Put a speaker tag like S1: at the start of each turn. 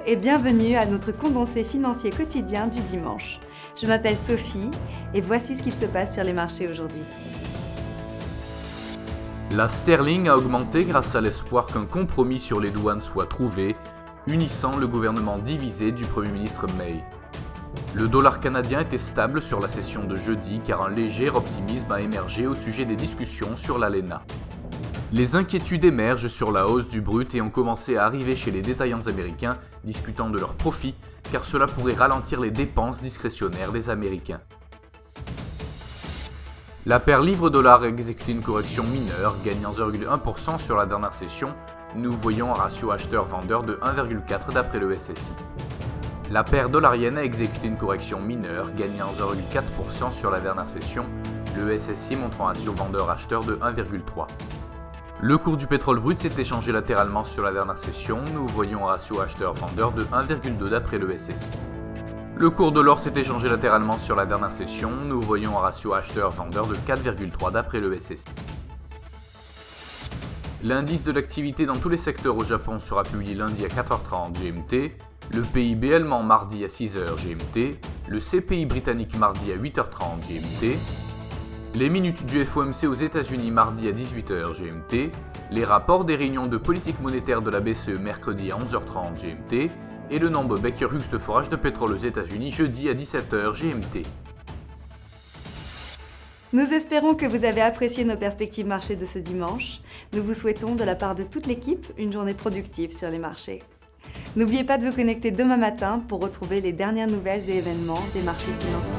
S1: et bienvenue à notre condensé financier quotidien du dimanche. Je m'appelle Sophie et voici ce qu'il se passe sur les marchés aujourd'hui.
S2: La sterling a augmenté grâce à l'espoir qu'un compromis sur les douanes soit trouvé, unissant le gouvernement divisé du Premier ministre May. Le dollar canadien était stable sur la session de jeudi car un léger optimisme a émergé au sujet des discussions sur l'ALENA. Les inquiétudes émergent sur la hausse du brut et ont commencé à arriver chez les détaillants américains discutant de leurs profits car cela pourrait ralentir les dépenses discrétionnaires des Américains. La paire livre-dollar a exécuté une correction mineure, gagnant 0,1% sur la dernière session. Nous voyons un ratio acheteur-vendeur de 1,4 d'après le SSI. La paire dollarienne a exécuté une correction mineure, gagnant 0,4% sur la dernière session. Le SSI montre un ratio vendeur-acheteur de 1,3. Le cours du pétrole brut s'est échangé latéralement sur la dernière session. Nous voyons un ratio acheteur-vendeur de 1,2 d'après le SSI. Le cours de l'or s'est échangé latéralement sur la dernière session. Nous voyons un ratio acheteur-vendeur de 4,3 d'après le SSI. L'indice de l'activité dans tous les secteurs au Japon sera publié lundi à 4h30 GMT, le PIB allemand mardi à 6h GMT, le CPI britannique mardi à 8h30 GMT, les minutes du FOMC aux États-Unis mardi à 18h GMT, les rapports des réunions de politique monétaire de la BCE mercredi à 11h30 GMT et le nombre Baker Hughes de forage de pétrole aux États-Unis jeudi à 17h GMT.
S1: Nous espérons que vous avez apprécié nos perspectives marchés de ce dimanche. Nous vous souhaitons de la part de toute l'équipe une journée productive sur les marchés. N'oubliez pas de vous connecter demain matin pour retrouver les dernières nouvelles et événements des marchés financiers.